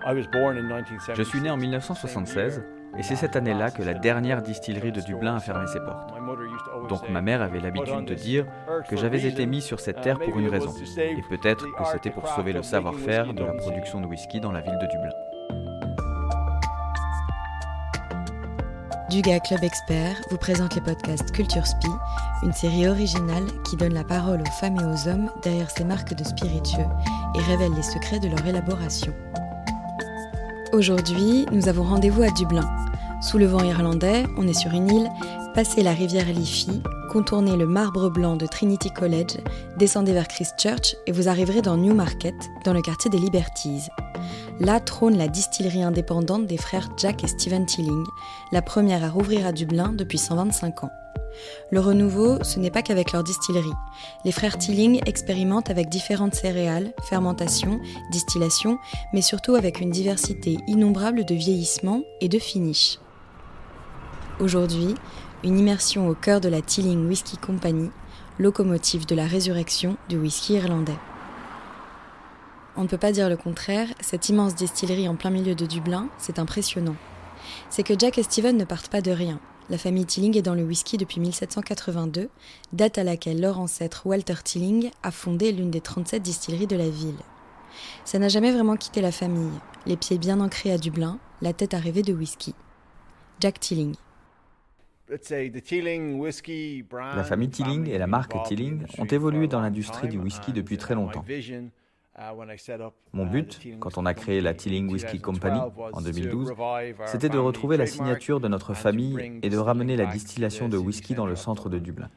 Je suis né en 1976 et c'est cette année-là que la dernière distillerie de Dublin a fermé ses portes. Donc ma mère avait l'habitude de dire que j'avais été mis sur cette terre pour une raison, et peut-être que c'était pour sauver le savoir-faire de la production de whisky dans la ville de Dublin. Duga Club Expert vous présente les podcasts Culture Spi, une série originale qui donne la parole aux femmes et aux hommes derrière ces marques de spiritueux et révèle les secrets de leur élaboration. Aujourd'hui, nous avons rendez-vous à Dublin. Sous le vent irlandais, on est sur une île, passez la rivière Liffey, contournez le marbre blanc de Trinity College, descendez vers Christchurch et vous arriverez dans Newmarket, dans le quartier des Liberties. Là trône la distillerie indépendante des frères Jack et Stephen Tilling, la première à rouvrir à Dublin depuis 125 ans. Le renouveau, ce n'est pas qu'avec leur distillerie. Les frères Tilling expérimentent avec différentes céréales, fermentation, distillation, mais surtout avec une diversité innombrable de vieillissement et de finish. Aujourd'hui, une immersion au cœur de la Tilling Whisky Company, locomotive de la résurrection du whisky irlandais. On ne peut pas dire le contraire, cette immense distillerie en plein milieu de Dublin, c'est impressionnant. C'est que Jack et Stephen ne partent pas de rien. La famille Tilling est dans le whisky depuis 1782, date à laquelle leur ancêtre Walter Tilling a fondé l'une des 37 distilleries de la ville. Ça n'a jamais vraiment quitté la famille, les pieds bien ancrés à Dublin, la tête à rêver de whisky. Jack Tilling. La famille Tilling et la marque Tilling ont évolué dans l'industrie du whisky depuis très longtemps. Mon but, quand on a créé la Tilling Whisky Company en 2012, c'était de retrouver la signature de notre famille et de ramener la distillation de whisky dans le centre de Dublin.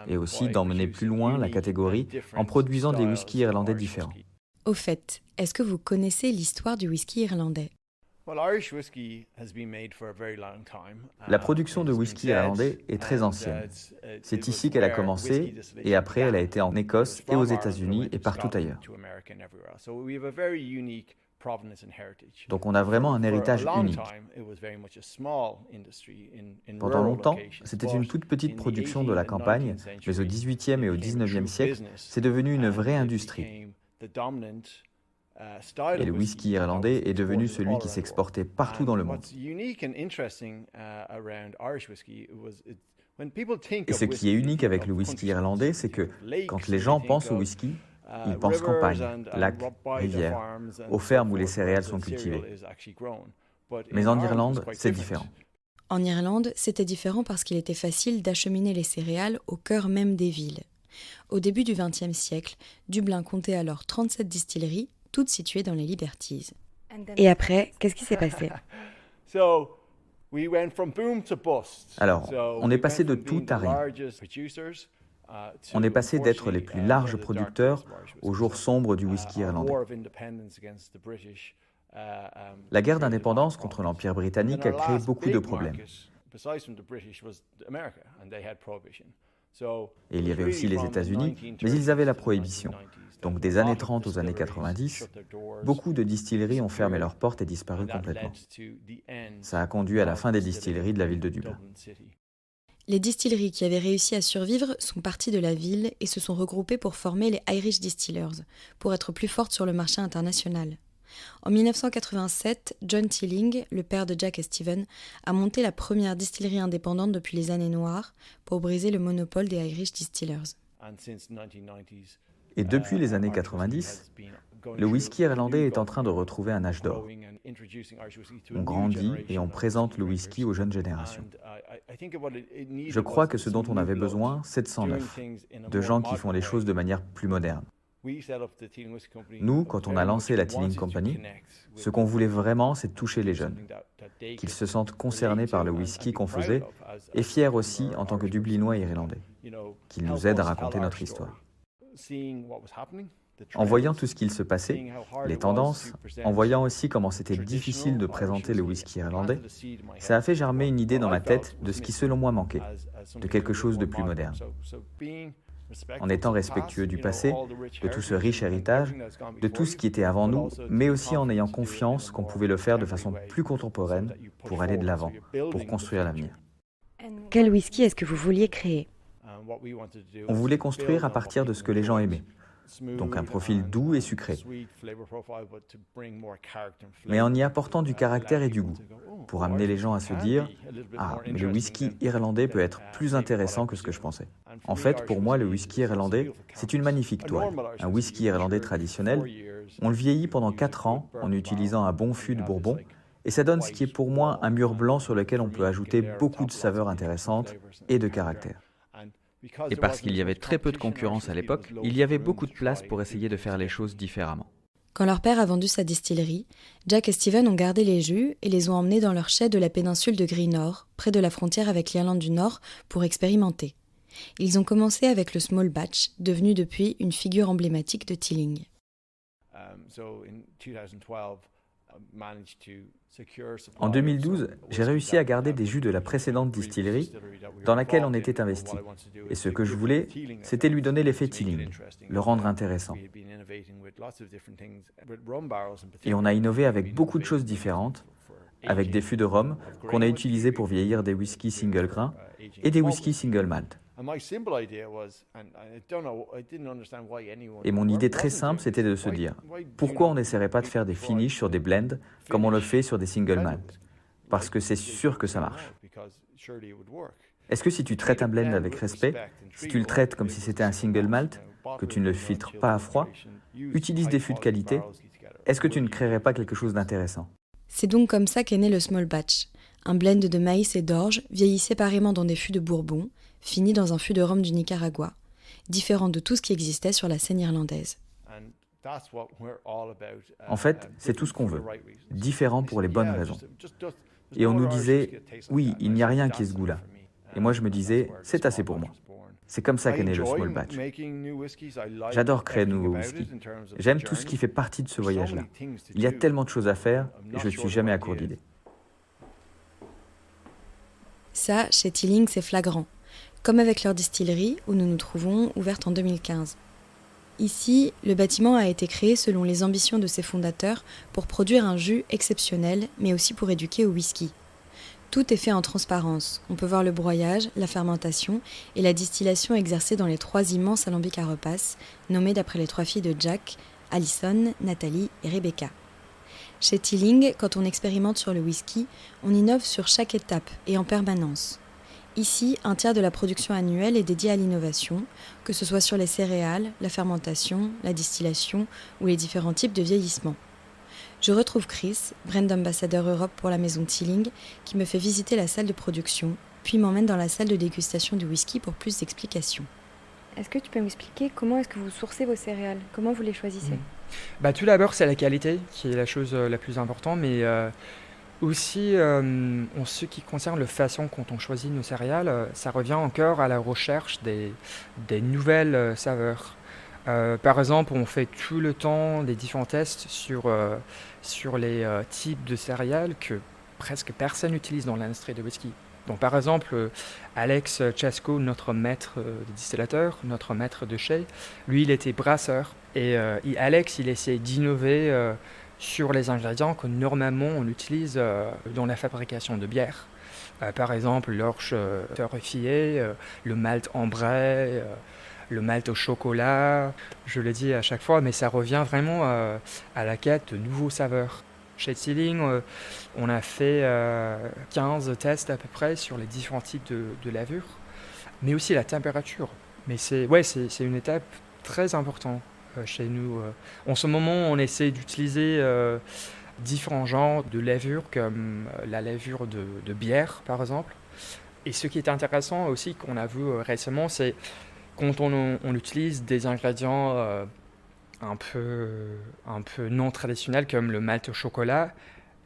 Et aussi d'emmener plus loin la catégorie en produisant des whiskies irlandais différents. Au fait, est-ce que vous connaissez l'histoire du whisky irlandais ? La production de whisky irlandais est très ancienne. C'est ici qu'elle a commencé et après elle a été en Écosse et aux États-Unis et partout ailleurs. Donc on a vraiment un héritage unique. Pendant longtemps, c'était une toute petite production de la campagne, mais au XVIIIe et au XIXe siècle, c'est devenu une vraie industrie. Et le whisky irlandais est devenu celui qui s'exportait partout dans le monde. Et ce qui est unique avec le whisky irlandais, c'est que quand les gens pensent au whisky, ils pensent campagne, lac, rivière, aux fermes où les céréales sont cultivées. Mais en Irlande, c'est différent. En Irlande, c'était différent parce qu'il était facile d'acheminer les céréales au cœur même des villes. Au début du XXe siècle, Dublin comptait alors 37 distilleries, toutes situées dans les Liberties. Et après, qu'est-ce qui s'est passé ? Alors, on est passé de tout à rien. On est passé d'être les plus larges producteurs aux jours sombres du whisky irlandais. La guerre d'indépendance contre l'Empire britannique a créé beaucoup de problèmes. Et il y avait aussi les États-Unis, mais ils avaient la prohibition. Donc des années 30 aux années 90, beaucoup de distilleries ont fermé leurs portes et disparu complètement. Ça a conduit à la fin des distilleries de la ville de Dublin. Les distilleries qui avaient réussi à survivre sont parties de la ville et se sont regroupées pour former les Irish Distillers, pour être plus fortes sur le marché international. En 1987, John Tilling, le père de Jack et Stephen, a monté la première distillerie indépendante depuis les années noires pour briser le monopole des Irish Distillers. Et depuis les années 90, le whisky irlandais est en train de retrouver un âge d'or. On grandit et on présente le whisky aux jeunes générations. Je crois que ce dont on avait besoin, c'est de sang neuf, de gens qui font les choses de manière plus moderne. Nous, quand on a lancé la Tilling Company, ce qu'on voulait vraiment, c'est toucher les jeunes, qu'ils se sentent concernés par le whisky qu'on faisait et fiers aussi en tant que Dublinois et Irlandais, qu'ils nous aident à raconter notre histoire. En voyant tout ce qu'il se passait, les tendances, en voyant aussi comment c'était difficile de présenter le whisky irlandais, ça a fait germer une idée dans ma tête de ce qui selon moi manquait, de quelque chose de plus moderne. En étant respectueux du passé, de tout ce riche héritage, de tout ce qui était avant nous, mais aussi en ayant confiance qu'on pouvait le faire de façon plus contemporaine pour aller de l'avant, pour construire l'avenir. Quel whisky est-ce que vous vouliez créer ? On voulait construire à partir de ce que les gens aimaient. donc un profil doux et sucré, mais en y apportant du caractère et du goût, pour amener les gens à se dire « Ah, mais le whisky irlandais peut être plus intéressant que ce que je pensais ». En fait, pour moi, le whisky irlandais, c'est une magnifique toile. Un whisky irlandais traditionnel, on le vieillit pendant 4 ans en utilisant un bon fût de bourbon, et ça donne ce qui est pour moi un mur blanc sur lequel on peut ajouter beaucoup de saveurs intéressantes et de caractère. Et parce qu'il y avait très peu de concurrence à l'époque, il y avait beaucoup de place pour essayer de faire les choses différemment. Quand leur père a vendu sa distillerie, Jack et Steven ont gardé les jus et les ont emmenés dans leur chai de la péninsule de Greenore, près de la frontière avec l'Irlande du Nord, pour expérimenter. Ils ont commencé avec le small batch, devenu depuis une figure emblématique de Teeling. En 2012, j'ai réussi à garder des jus de la précédente distillerie dans laquelle on était investi. Et ce que je voulais, c'était lui donner l'effet Teeling, le rendre intéressant. Et on a innové avec beaucoup de choses différentes, avec des fûts de rhum qu'on a utilisés pour vieillir des whiskies single grain et des whiskies single malt. Et mon idée très simple, c'était de se dire, pourquoi on n'essaierait pas de faire des finishes sur des blends comme on le fait sur des single malt? Parce que c'est sûr que ça marche. Est-ce que si tu traites un blend avec respect, si tu le traites comme si c'était un single malt, que tu ne le filtres pas à froid, utilise des fûts de qualité, est-ce que tu ne créerais pas quelque chose d'intéressant? C'est donc comme ça qu'est né le small batch, un blend de maïs et d'orge vieilli séparément dans des fûts de bourbon, fini dans un fût de rhum du Nicaragua, différent de tout ce qui existait sur la scène irlandaise. En fait, c'est tout ce qu'on veut, différent pour les bonnes raisons. Et on nous disait, oui, il n'y a rien qui ait ce goût-là. Et moi je me disais, c'est assez pour moi. C'est comme ça qu'est né le small batch. J'adore créer de nouveaux whiskies. J'aime tout ce qui fait partie de ce voyage-là. Il y a tellement de choses à faire et je ne suis jamais à court d'idées. Ça, chez Teeling, c'est flagrant. Comme avec leur distillerie, où nous nous trouvons, ouverte en 2015. Ici, le bâtiment a été créé selon les ambitions de ses fondateurs pour produire un jus exceptionnel, mais aussi pour éduquer au whisky. Tout est fait en transparence. On peut voir le broyage, la fermentation et la distillation exercée dans les 3 immenses alambics à repasse, nommés d'après les 3 filles de Jack, Alison, Nathalie et Rebecca. Chez Teeling, quand on expérimente sur le whisky, on innove sur chaque étape et en permanence. Ici, un tiers de la production annuelle est dédié à l'innovation, que ce soit sur les céréales, la fermentation, la distillation ou les différents types de vieillissement. Je retrouve Chris, brand ambassadeur Europe pour la maison Teeling, qui me fait visiter la salle de production, puis m'emmène dans la salle de dégustation du whisky pour plus d'explications. Est-ce que tu peux m'expliquer comment est-ce que vous sourcez vos céréales? Comment vous les choisissez? Tout d'abord, c'est la qualité qui est la chose la plus importante, mais aussi, en ce qui concerne la façon dont on choisit nos céréales, ça revient encore à la recherche des nouvelles saveurs. Par exemple, on fait tout le temps des différents tests sur les types de céréales que presque personne n'utilise dans l'industrie de whisky. Donc, par exemple, Alex Chasko, notre maître de distillateur, notre maître de chai, lui, il était brasseur. Et Alex, il essaie d'innover sur les ingrédients que normalement on utilise dans la fabrication de bière. Par exemple, l'orge torréfiée, le malt ambré, le malt au chocolat. Je le dis à chaque fois, mais ça revient vraiment à la quête de nouveaux saveurs. Chez Teeling, on a fait 15 tests à peu près sur les différents types de levure, mais aussi la température. Mais c'est une étape très importante chez nous. En ce moment, on essaie d'utiliser différents genres de levure, comme la levure de bière, par exemple. Et ce qui est intéressant aussi, qu'on a vu récemment, c'est quand on utilise des ingrédients un peu non traditionnels, comme le malt au chocolat,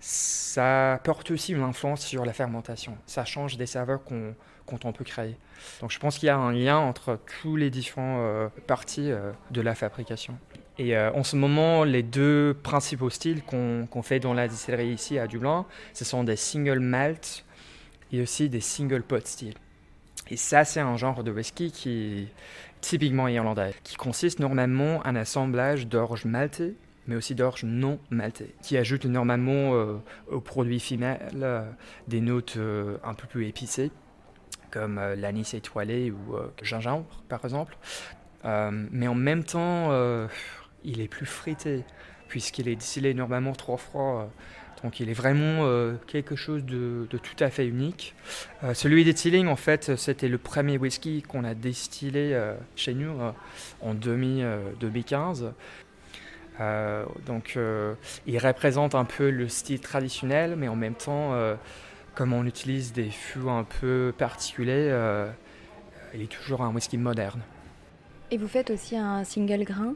ça porte aussi une influence sur la fermentation. Ça change des saveurs qu'on peut créer. Donc je pense qu'il y a un lien entre tous les différents parties de la fabrication. Et en ce moment, les 2 principaux styles qu'on fait dans la distillerie ici à Dublin, ce sont des single malt et aussi des single pot styles. Et ça, c'est un genre de whisky qui est typiquement irlandais, qui consiste normalement en un assemblage d'orge maltée, mais aussi d'orge non maltée, qui ajoute normalement au produit final des notes un peu plus épicées, comme l'anis étoilé ou gingembre, par exemple. Mais en même temps, il est plus fruité, puisqu'il est distillé normalement 3 fois. Donc il est vraiment quelque chose de tout à fait unique. Celui de Teeling, en fait, c'était le premier whisky qu'on a distillé chez nous en 2015. Donc il représente un peu le style traditionnel, mais en même temps, comme on utilise des fûts un peu particuliers, il est toujours un whisky moderne. Et vous faites aussi un single grain.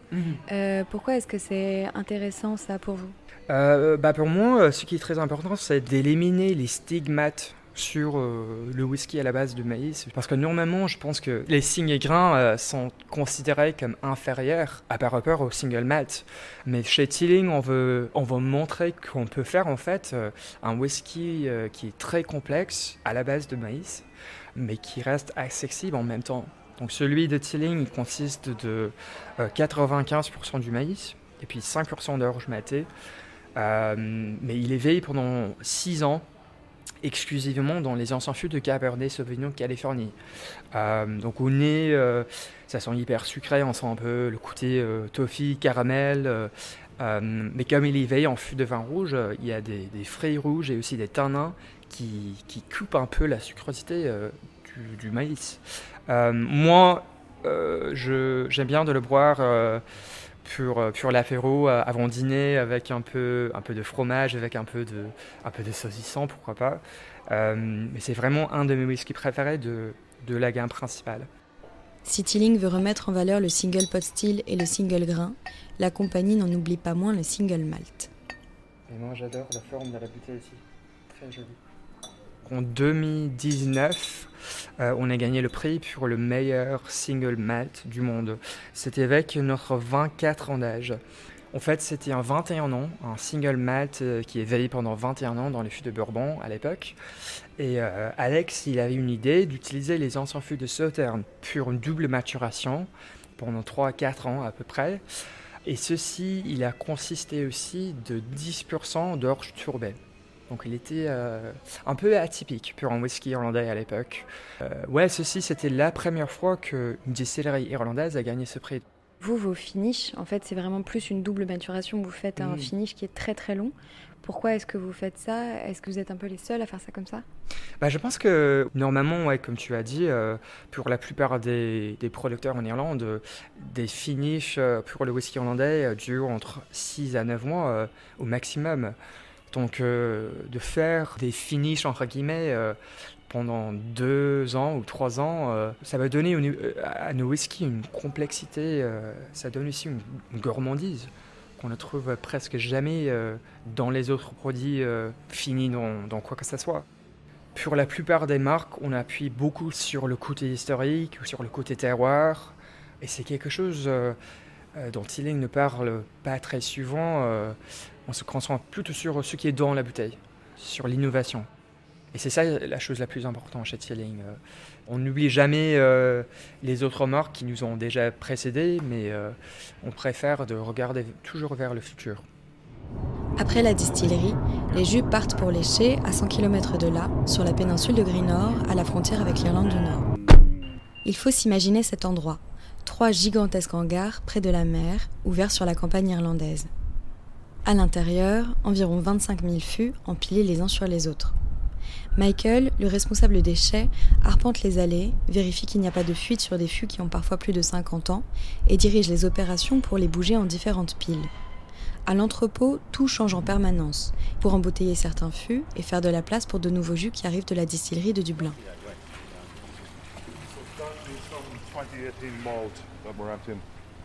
Pourquoi est-ce que c'est intéressant ça pour vous ? Pour moi, ce qui est très important, c'est d'éliminer les stigmates sur le whisky à la base de maïs. Parce que normalement, je pense que les single grains sont considérés comme inférieurs par rapport au single malt. Mais chez Teeling, on veut montrer qu'on peut faire en fait un whisky qui est très complexe à la base de maïs, mais qui reste accessible en même temps. Donc celui de Teeling, il consiste de 95% du maïs et puis 5% d'orge matée. Mais il est vieilli pendant 6 ans, exclusivement dans les anciens fûts de Cabernet Sauvignon Californie. Donc au nez, ça sent hyper sucré, on sent un peu le côté toffee, caramel. Mais comme il est vieilli en fût de vin rouge, il y a des fruits rouges et aussi des tanins qui coupent un peu la sucrosité du maïs. Moi, j'aime bien de le boire pour l'apéro avant dîner avec un peu de fromage, avec un peu de saucisson, pourquoi pas. Mais c'est vraiment un de mes whiskies préférés de la gamme principale. Si Teeling veut remettre en valeur le single pot still et le single grain, la compagnie n'en oublie pas moins le single malt. Et moi j'adore la forme de la bouteille aussi, très jolie. En 2019, on a gagné le prix pour le meilleur single malt du monde. C'était avec notre 24 ans d'âge. En fait, c'était un 21 ans, un single malt qui est vieilli pendant 21 ans dans les fûts de Bourbon à l'époque. Et Alex, il avait une idée d'utiliser les anciens fûts de Sauternes pour une double maturation pendant 3 à 4 ans à peu près. Et ceci, il a consisté aussi de 10% d'orge tourbée. Donc il était un peu atypique pour un whisky irlandais à l'époque. Ceci c'était la première fois qu'une distillerie irlandaise a gagné ce prix. Vous, vos finishes, en fait c'est vraiment plus une double maturation. Vous faites un finish qui est très très long. Pourquoi est-ce que vous faites ça ? Est-ce que vous êtes un peu les seuls à faire ça comme ça ? Je pense que normalement, comme tu as dit, pour la plupart des producteurs en Irlande, des finishes pour le whisky irlandais durent entre 6 à 9 mois au maximum. Donc de faire des finishes entre guillemets pendant 2 ans ou 3 ans, ça va donner à nos whiskies une complexité, ça donne aussi une gourmandise qu'on ne trouve presque jamais dans les autres produits finis dans quoi que ce soit. Pour la plupart des marques, on appuie beaucoup sur le côté historique ou sur le côté terroir, et c'est quelque chose dont Teeling ne parle pas très souvent. On se concentre plutôt sur ce qui est dans la bouteille, sur l'innovation. Et c'est ça la chose la plus importante chez Teeling. On n'oublie jamais les autres marques qui nous ont déjà précédés, mais on préfère de regarder toujours vers le futur. Après la distillerie, les jus partent pour lécher à 100 km de là, sur la péninsule de Greenore, à la frontière avec l'Irlande du Nord. Il faut s'imaginer cet endroit, 3 gigantesques hangars près de la mer, ouverts sur la campagne irlandaise. À l'intérieur, environ 25 000 fûts empilés les uns sur les autres. Michael, le responsable des chais, arpente les allées, vérifie qu'il n'y a pas de fuite sur des fûts qui ont parfois plus de 50 ans et dirige les opérations pour les bouger en différentes piles. À l'entrepôt, tout change en permanence pour embouteiller certains fûts et faire de la place pour de nouveaux jus qui arrivent de la distillerie de Dublin.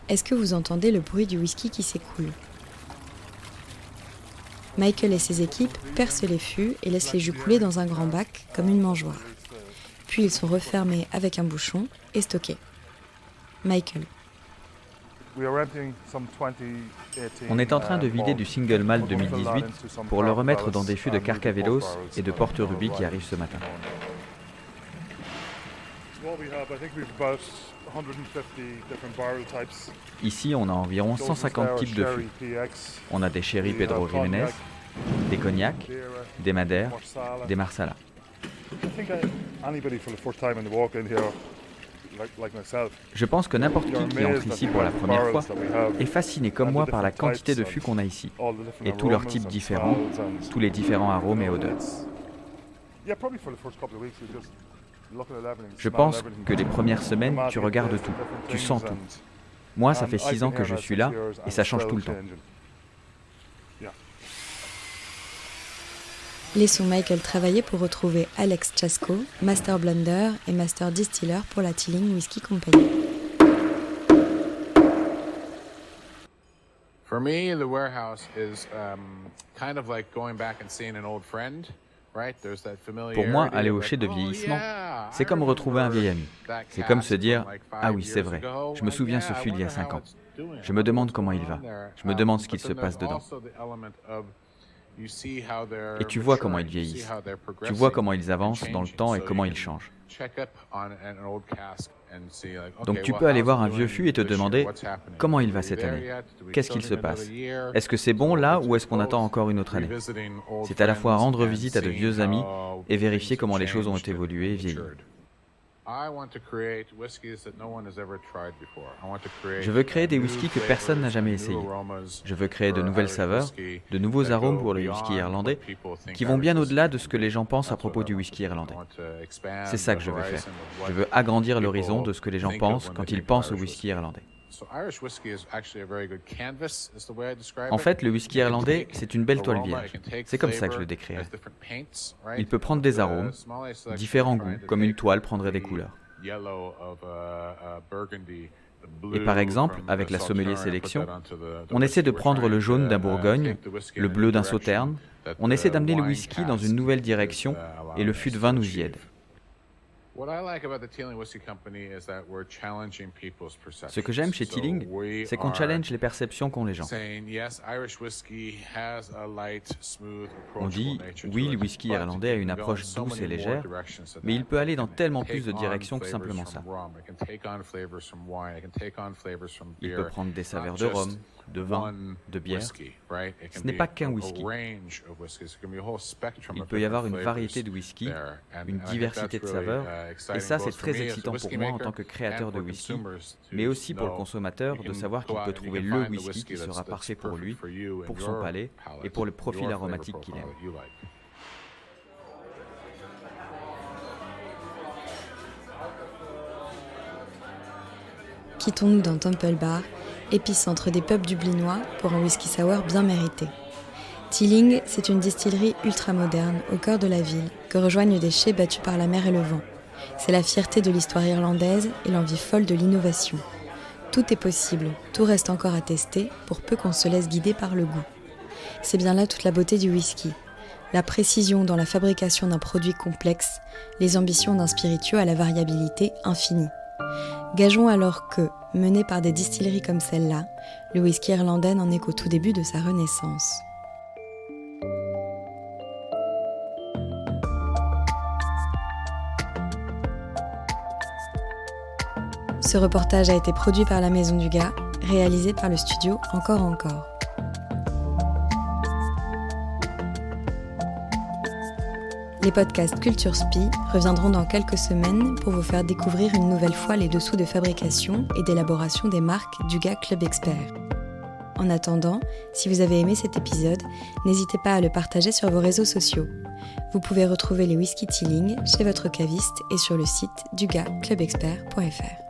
Est-ce que vous entendez le bruit du whisky qui s'écoule ? Michael et ses équipes percent les fûts et laissent les jus couler dans un grand bac, comme une mangeoire. Puis ils sont refermés avec un bouchon et stockés. Michael. On est en train de vider du single malt 2018 pour le remettre dans des fûts de Carcavelos et de Porte Ruby qui arrivent ce matin. Ici, on a environ 150 types de fûts. On a des sherry Pedro Jiménez, des cognacs, des madères, des marsala. Je pense que n'importe qui entre ici pour la première fois est fasciné comme moi par la quantité de fûts qu'on a ici, et tous leurs types différents, tous les différents arômes et odeurs. Je pense que les premières semaines, tu regardes tout, tu sens tout. Moi, ça fait 6 ans que je suis là, et ça change tout le temps. Laissons Michael travailler pour retrouver Alex Chasko, Master Blender et Master Distiller pour la Teeling Whisky Company. For me, the warehouse is kind of like going back and seeing an old friend. Pour moi, aller au chai de vieillissement, c'est comme retrouver un vieil ami. C'est comme se dire « Ah oui, c'est vrai, je me souviens ce fût il y a 5 ans. Je me demande comment il va. Je me demande ce qu'il se passe dedans. » Et tu vois comment ils vieillissent. Tu vois comment ils avancent dans le temps et comment ils changent. Donc tu peux aller voir un vieux fût et te demander comment il va cette année. Qu'est-ce qu'il se passe? Est-ce que c'est bon là ou est-ce qu'on attend encore une autre année? C'est à la fois rendre visite à de vieux amis et vérifier comment les choses ont évolué et vieilli. Je veux créer des whiskies que personne n'a jamais essayés. Je veux créer de nouvelles saveurs, de nouveaux arômes pour le whisky irlandais qui vont bien au-delà de ce que les gens pensent à propos du whisky irlandais. C'est ça que je veux faire. Je veux agrandir l'horizon de ce que les gens pensent quand ils pensent au whisky irlandais. En fait, le whisky irlandais, c'est une belle toile vierge. C'est comme ça que je le décrirais. Il peut prendre des arômes, différents goûts, comme une toile prendrait des couleurs. Et par exemple, avec la sommelier sélection, on essaie de prendre le jaune d'un Bourgogne, le bleu d'un Sauterne, on essaie d'amener le whisky dans une nouvelle direction et le fût de vin nous y aide. Ce que j'aime chez Teeling, c'est qu'on challenge les perceptions qu'ont les gens. On dit, oui, le whisky irlandais a une approche douce et légère, mais il peut aller dans tellement plus de directions que simplement ça. Il peut prendre des saveurs de rhum, de vin, de bière. Ce n'est pas qu'un whisky. Il peut y avoir une variété de whisky, une diversité de saveurs, et ça c'est très excitant pour moi en tant que créateur de whisky, mais aussi pour le consommateur de savoir qu'il peut trouver le whisky qui sera parfait pour lui, pour son palais et pour le profil aromatique qu'il aime. Quittons-nous dans Temple Bar, épicentre des pubs dublinois, pour un whisky sour bien mérité. Teeling, c'est une distillerie ultra-moderne au cœur de la ville, que rejoignent des chais battus par la mer et le vent. C'est la fierté de l'histoire irlandaise et l'envie folle de l'innovation. Tout est possible, tout reste encore à tester, pour peu qu'on se laisse guider par le goût. C'est bien là toute la beauté du whisky. La précision dans la fabrication d'un produit complexe, les ambitions d'un spiritueux à la variabilité infinie. Gageons alors que, mené par des distilleries comme celle-là, le whisky irlandais n'en est qu'au tout début de sa renaissance. Ce reportage a été produit par la Maison du Gars, réalisé par le studio Encore. Les podcasts Culture Spi reviendront dans quelques semaines pour vous faire découvrir une nouvelle fois les dessous de fabrication et d'élaboration des marques du Gars Club Expert. En attendant, si vous avez aimé cet épisode, n'hésitez pas à le partager sur vos réseaux sociaux. Vous pouvez retrouver les whisky Teeling chez votre caviste et sur le site dugaclubexpert.fr.